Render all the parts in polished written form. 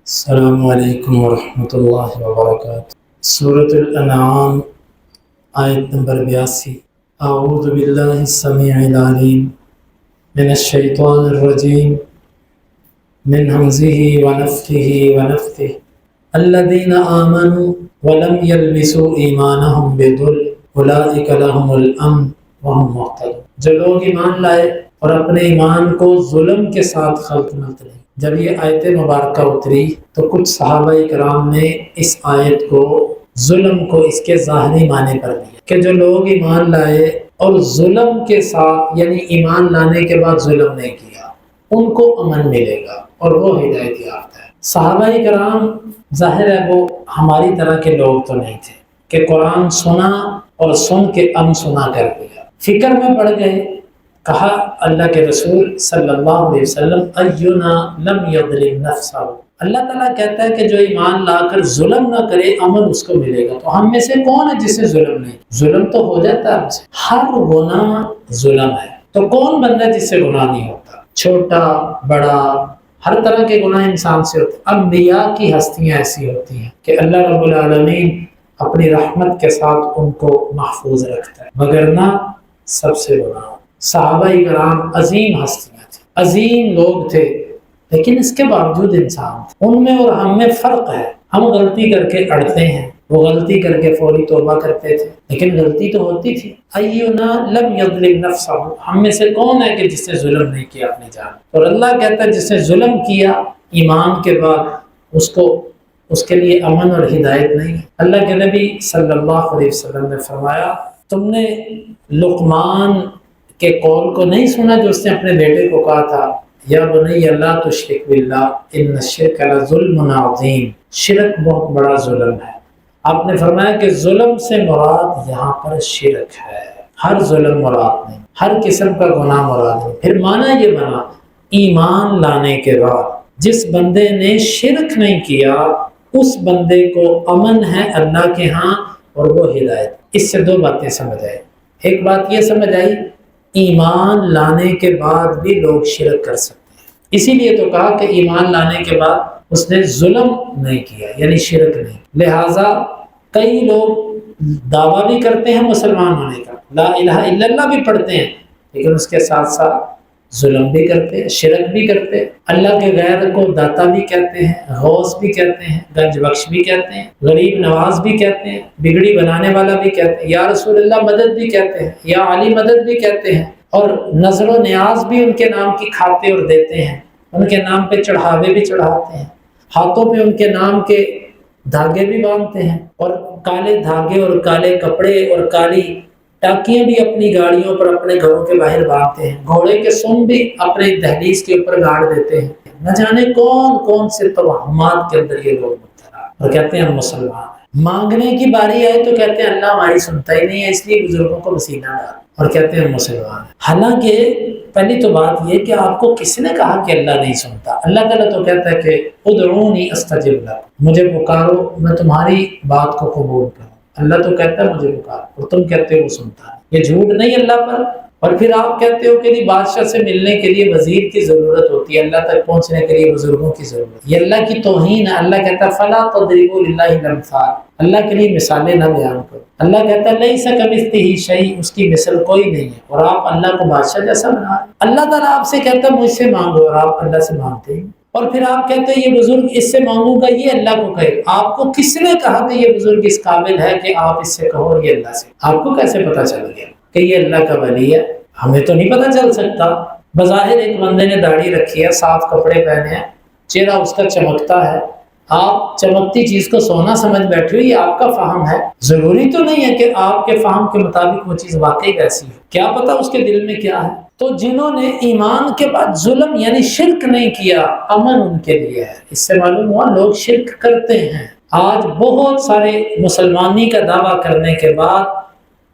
السلام علیکم ورحمۃ اللہ وبرکاتہ۔ سورۃ الانعام آیت نمبر 82۔ اعوذ باللہ السمیع العلیم من الشیطان الرجیم من ہمزہ ونفخہ ونفثہ الذین آمنوا ولم یلبسوا ایمانہم بظلم اولئک لہم الامن وہم مہتدون۔ جو لوگ ایمان لائے اور اپنے ایمان کو ظلم کے ساتھ خلط ملت نہیں۔ جب یہ آیت مبارکہ اتری تو کچھ صحابہ کرام نے اس آیت کو ظلم کو اس کے ظاہری معنی پر لیا کہ جو لوگ ایمان لائے اور ظلم کے ساتھ یعنی ایمان لانے کے بعد ظلم نہیں کیا ان کو امن ملے گا اور وہ ہدایت یافتہ ہے۔ صحابہ کرام ظاہر ہے وہ ہماری طرح کے لوگ تو نہیں تھے کہ قرآن سنا اور سن کے سنا کر دیا، فکر میں پڑ گئے۔ کہا اللہ کے رسول صلی اللہ علیہ وسلم اینا لم یظلم نفسہ، اللہ تعالیٰ کہتا ہے کہ جو ایمان لا کر ظلم نہ کرے امن اس کو ملے گا۔ تو ہم میں سے کون ہے جس سے ظلم نہیں؟ ظلم تو ہو جاتا ہے ہم سے، ہر گناہ ظلم ہے۔ تو کون بندہ ہے جس سے گناہ نہیں ہوتا؟ چھوٹا بڑا ہر طرح کے گناہ انسان سے ہوتے ہیں۔ انبیاء کی ہستیاں ایسی ہوتی ہیں کہ اللہ رب العالمین اپنی رحمت کے ساتھ ان کو محفوظ رکھتا ہے، وگرنہ سب سے گناہ۔ صحابہ کرام عظیم ہستیاں تھیں، عظیم لوگ تھے، لیکن اس کے باوجود انسان تھے۔ ان میں اور ہم میں فرق ہے، ہم غلطی کر کے اڑتے ہیں، وہ غلطی کر کے فوری توبہ کرتے تھے، لیکن غلطی تو ہوتی تھی۔ اینا لم یظلم نفسہ، ہم میں سے کون ہے کہ جس نے ظلم نہیں کیا اپنی جان؟ اور اللہ کہتا ہے جس نے ظلم کیا ایمان کے بعد اس کے لیے امن اور ہدایت نہیں ہے۔ اللہ کے نبی صلی اللہ علیہ وسلم نے فرمایا تم نے لقمان کے قول کو نہیں سنا جو اس نے اپنے بیٹے کو کہا تھا یا بنی لا تشرک باللہ ان الشرک لظلم عظیم، شرک بہت بڑا ظلم ہے۔ آپ نے فرمایا کہ ظلم سے مراد یہاں پر شرک ہے، ہر ظلم مراد نہیں، ہر قسم کا گناہ مراد نہیں۔ پھر معنی یہ بنا ایمان لانے کے بعد جس بندے نے شرک نہیں کیا اس بندے کو امن ہے اللہ کے ہاں اور وہ ہدایت۔ اس سے دو باتیں سمجھ آئی۔ ایک بات یہ سمجھ آئی ایمان لانے کے بعد بھی لوگ شرک کر سکتے ہیں، اسی لیے تو کہا کہ ایمان لانے کے بعد اس نے ظلم نہیں کیا یعنی شرک نہیں۔ لہٰذا کئی لوگ دعویٰ بھی کرتے ہیں مسلمان ہونے کا، لا الہ الا اللہ بھی پڑھتے ہیں، لیکن اس کے ساتھ ساتھ ظلم بھی کرتے ہیں، شرک بھی کرتے ہیں، اللہ کے غیر کو داتا بھی کہتے ہیں، غوث بھی کہتے ہیں، گنج بخش بھی کہتے ہیں، غریب نواز بھی کہتے ہیں، بگڑی بنانے والا بھی کہتے ہیں، یا رسول اللہ مدد بھی کہتے ہیں، یا علی مدد بھی کہتے ہیں، اور نظر و نیاز بھی ان کے نام کی کھاتے اور دیتے ہیں، ان کے نام پہ چڑھاوے بھی چڑھاتے ہیں، ہاتھوں پہ ان کے نام کے دھاگے بھی باندھتے ہیں، اور کالے دھاگے اور کالے کپڑے اور کالی ٹاکیاں بھی اپنی گاڑیوں پر اپنے گھروں کے باہر باندھتے ہیں، گھوڑے کے سم بھی اپنے دہلیز کے اوپر گاڑ دیتے ہیں۔ نہ جانے کون کون سے توہمات کے اندر یہ لوگ مبتلا اور کہتے ہیں ہم مسلمان ہیں۔ مانگنے کی باری آئے تو کہتے ہیں اللہ ہماری سنتا ہی نہیں ہے، اس لیے بزرگوں کو وسیلہ ڈال، اور کہتے ہیں مسلمان ہیں۔ حالانکہ پہلی تو بات یہ کہ آپ کو کس نے کہا کہ اللہ نہیں سنتا؟ اللہ تعالیٰ تو کہتا ہے کہ ادعونی استجب لکم، مجھے پکارو میں تمہاری بات کو قبول کروں۔ اللہ تو کہتا ہے مجھے پکارو اور تم کہتے ہو وہ سنتا ہے، یہ جھوٹ نہیں اللہ پر؟ اور پھر آپ کہتے ہو کہ نہیں بادشاہ سے ملنے کے لیے وزیر کی ضرورت ہوتی ہے، اللہ تک پہنچنے کے لیے بزرگوں کی ضرورت، یہ اللہ کی توہین ہے۔ اللہ کہتا ہے فلا تضربوا للہ الامثال، اللہ کے لیے مثالیں نہ بیان کرو۔ اللہ کہتا ہے لیس کمثلہ شیء، اس کی مثل کوئی نہیں ہے، اور آپ اللہ کو بادشاہ جیسا بنا رہے ہیں۔ اللہ تعالیٰ آپ سے کہتا ہے مجھ سے مانگو اور آپ اللہ سے مانگتے ہیں، اور پھر آپ کہتے ہیں یہ بزرگ اس سے مانگوں گا، یہ اللہ کو کہے۔ آپ کو کس نے کہا کہ یہ بزرگ اس قابل ہے کہ آپ اس سے کہو اور یہ اللہ سے؟ آپ کو کیسے پتہ چل گیا کہ یہ اللہ کا ولی ہے؟ ہمیں تو نہیں پتہ چل سکتا۔ بظاہر ایک بندے نے داڑھی رکھی ہے، صاف کپڑے پہنے ہیں، چہرہ اس کا چمکتا ہے، آپ چمکتی چیز کو سونا سمجھ بیٹھے ہو، یہ آپ کا فہم ہے۔ ضروری تو نہیں ہے کہ آپ کے فہم کے مطابق وہ چیز واقعی ویسی ہو، کیا پتہ اس کے دل میں کیا ہے۔ تو جنہوں نے ایمان کے بعد ظلم یعنی شرک نہیں کیا امن ان کے لیے ہے۔ اس سے معلوم ہوا لوگ شرک کرتے ہیں۔ آج بہت سارے مسلمانی کا دعویٰ کرنے کے بعد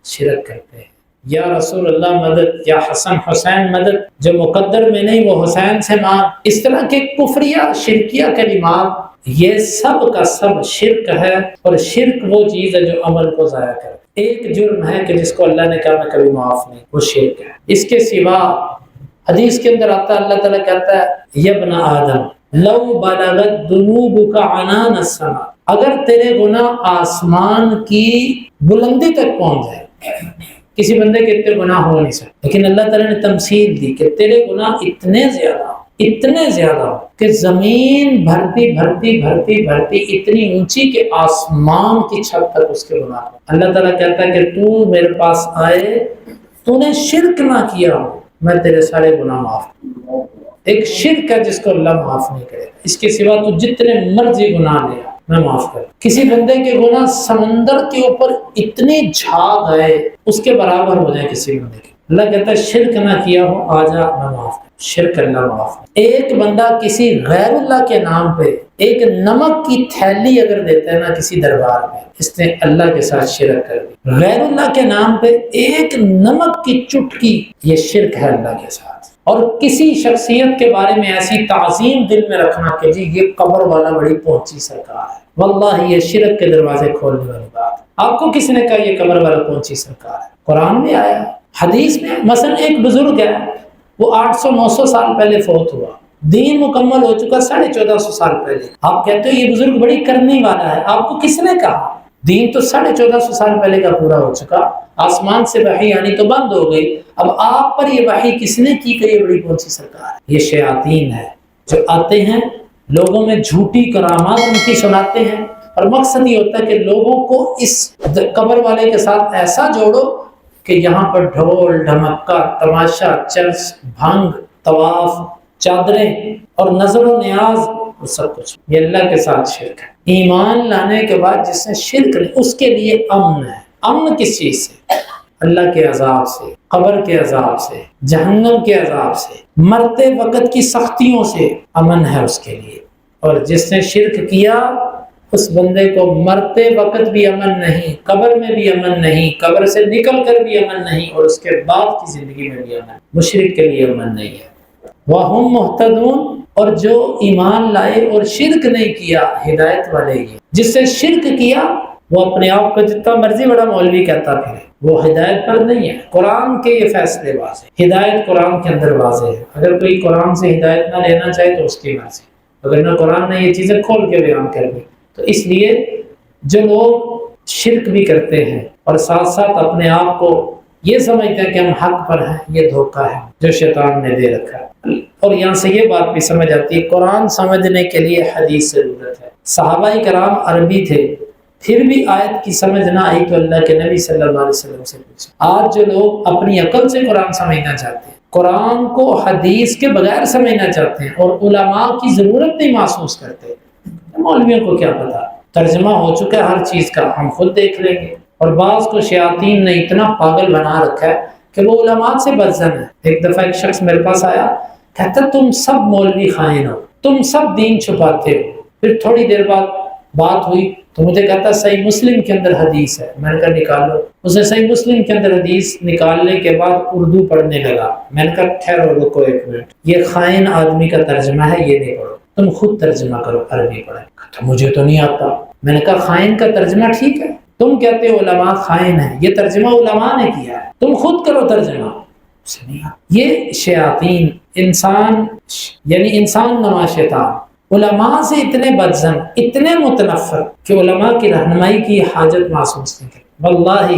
شرک کرتے ہیں، یا رسول اللہ مدد، یا حسن حسین مدد، جو مقدر میں نہیں وہ حسین سے مانگ، اس طرح کے کفریہ شرکیہ کلمات، یہ سب کا سب شرک ہے، اور شرک وہ چیز ہے جو عمل کو ضائع کرے۔ ایک جرم ہے کہ جس کو اللہ نے کہا میں کبھی معاف نہیں، وہ شرک ہے۔ اس کے سوا حدیث کے اندر آتا ہے اللہ تعالیٰ کہتا ہے یا ابن آدم لو بلغت ذنوبک عنان السماء، اگر تیرے گناہ آسمان کی بلندی تک پہنچ جائے. کسی بندے کے اتنے گناہ ہو نہیں سکتے، لیکن اللہ تعالیٰ نے تمثیل دی کہ تیرے گناہ اتنے زیادہ ہو کہ زمین بھرتی بھرتی بھرتی بھرتی اتنی اونچی کہ آسمان کی چھت تک اس کے گناہ ہو. اللہ تعالیٰ کہتا ہے کہ تو میرے پاس آئے، تو نے شرک نہ کیا ہو، میں تیرے سارے گناہ معاف کروں. ایک شرک ہے جس کو اللہ معاف نہیں کرے گا، اس کے سوا تو جتنے مرضی گناہ لیا میں معاف کروں. کسی بندے کے گناہ سمندر کے اوپر اتنے چھا گئے اس کے برابر ہو جائے کسی بندے کے. اللہ کہتا ہے شرک نہ کیا ہو، آ جا میں معاف کروں. شرک اللہ معاف. ایک بندہ کسی غیر اللہ کے نام پہ ایک نمک کی تھیلی اگر دیتا ہے نا کسی دربار میں، اس نے اللہ کے ساتھ شرک کر دی. غیر اللہ کے نام پہ ایک نمک کی چٹکی، یہ شرک ہے اللہ کے ساتھ. اور کسی شخصیت کے بارے میں ایسی تعظیم دل میں رکھنا کہ جی یہ قبر والا بڑی پہنچی سرکار ہے، واللہ یہ شرک کے دروازے کھولنے والی بات. آپ کو کس نے کہا یہ قبر والا پہنچی سرکار ہے؟ قرآن میں آیا، حدیث میں. مثلا ایک بزرگ ہے، وہ 800-900 سال پہلے فوت ہوا، دین مکمل ہو چکا 1450 سال پہلے. آپ کہتے ہو یہ بزرگ بڑی کرنے والا ہے، آپ کو کس نے کہا؟ دین تو 1450 سال پہلے کا پورا ہو چکا، آسمان سے وحی آنی تو بند ہو گئی. اب آپ پر یہ وحی کس نے کی کہ یہ بڑی پہنچی سرکار ہے؟ یہ شیاطین ہے جو آتے ہیں لوگوں میں جھوٹی کرامات ان کی سناتے ہیں، اور مقصد یہ ہوتا ہے کہ لوگوں کو اس قبر والے کے ساتھ ایسا جوڑو کہ یہاں پر ڈھول ڈھمکا تماشا چرس بھنگ طواف چادریں اور نظر و نیاز اور سب کچھ. یہ اللہ کے ساتھ شرک ہے. ایمان لانے کے بعد جس نے شرک نہیں، اس کے لیے امن ہے. امن کس چیز سے؟ اللہ کے عذاب سے، قبر کے عذاب سے، جہنم کے عذاب سے، مرتے وقت کی سختیوں سے امن ہے اس کے لیے. اور جس نے شرک کیا اس بندے کو مرتے وقت بھی امن نہیں، قبر میں بھی امن نہیں، قبر سے نکل کر بھی امن نہیں، اور اس کے بعد کی زندگی میں بھی امن. مشرک کے لیے امن نہیں ہے. وَهُمْ مُهْتَدُونَ، اور جو ایمان لائے اور شرک نہیں کیا ہدایت والے ہیں. جس سے شرک کیا وہ اپنے آپ کو جتنا مرضی بڑا مولوی کہتا پھرے، وہ ہدایت پر نہیں ہے. قرآن کے یہ فیصلے واضح، ہدایت قرآن کے اندر واضح ہے. اگر کوئی قرآن سے ہدایت نہ لینا چاہے تو اس کی مرضی، اگر نہ قرآن نے یہ چیزیں کھول کے بیان کر دی. تو اس لیے جو لوگ شرک بھی کرتے ہیں اور ساتھ ساتھ اپنے آپ کو یہ سمجھتے ہیں کہ ہم حق پر ہیں، یہ دھوکہ ہے جو شیطان نے دے رکھا ہے. اور یہاں سے یہ بات بھی سمجھ آتی ہے قرآن سمجھنے کے لیے حدیث ضرورت ہے. صحابہ کرام عربی تھے، پھر بھی آیت کی سمجھ نہ آئی تو اللہ کے نبی صلی اللہ علیہ وسلم سے پوچھا. آج جو لوگ اپنی عقل سے قرآن سمجھنا چاہتے ہیں، قرآن کو حدیث کے بغیر سمجھنا چاہتے ہیں، اور علماء کی ضرورت نہیں محسوس کرتے، مولویوں کو کیا پتا، ترجمہ ہو چکا ہے ہر چیز کا، ہم خود دیکھ لیں گے. اور بعض کو شیاطین نے اتنا پاگل بنا رکھا ہے کہ وہ علماء سے بدظن ہے. ایک دفعہ ایک شخص میرے پاس آیا، کہتا تم سب مولوی خائن ہو، تم سب دین چھپاتے ہو. پھر تھوڑی دیر بعد بات ہوئی تو مجھے کہتا صحیح مسلم کے اندر حدیث ہے. میں نے کہا نکالو. اس نے صحیح مسلم کے اندر حدیث نکالنے کے بعد اردو پڑھنے لگا. میں نے کہا ٹھہرو رکو ایک منٹ، یہ خائن آدمی کا ترجمہ ہے، یہ نہیں پڑھو، تم خود ترجمہ کرو، عربی پڑھے. کہتا مجھے تو نہیں آتا. میں نے کہا خائن کا ترجمہ ٹھیک ہے، تم کہتے ہو علماء خائن ہیں، یہ ترجمہ علماء نے کیا ہے، تم خود کرو ترجمہ. اسے نہیں آتا. یہ شیاطین انسان نما شیطان علماء سے اتنے بدظن، اتنے متنفر کہ علماء کی رہنمائی کی حاجت محسوس نہیں کرتے. واللہ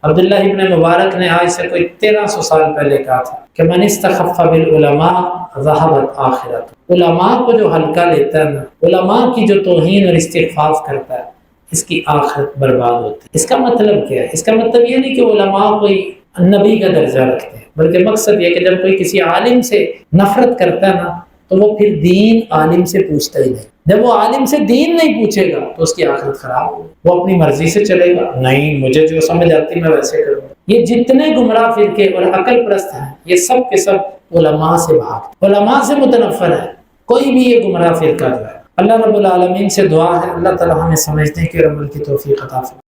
عبداللہ ابن مبارک نے آج سے کوئی 1300 سال پہلے کہا تھا کہ من استخف بالعلماء ذهبت آخرت. علماء کو جو ہلکا لیتا ہے نا، علماء کی جو توہین اور استخفاف کرتا ہے، اس کی آخرت برباد ہوتی ہے. اس کا مطلب کیا ہے؟ اس کا مطلب یہ نہیں کہ علماء کوئی نبی کا درجہ رکھتے ہیں، بلکہ مقصد یہ کہ جب کوئی کسی عالم سے نفرت کرتا ہے نا تو وہ پھر دین عالم سے پوچھتا ہی نہیں. جب وہ عالم سے دین نہیں پوچھے گا تو اس کی آخرت خراب ہوگی. وہ اپنی مرضی سے چلے گا، نہیں مجھے جو سمجھ آتی میں ویسے کروں. یہ جتنے گمراہ فرقے اور عقل پرست ہیں، یہ سب کے سب علماء سے بھاگ، علماء سے متنفر ہے. کوئی بھی یہ گمراہ فرقہ جو ہے. اللہ رب العالمین سے دعا ہے اللہ تعالی ہمیں سمجھنے کی اور عمل کی توفیق عطا فرمائے.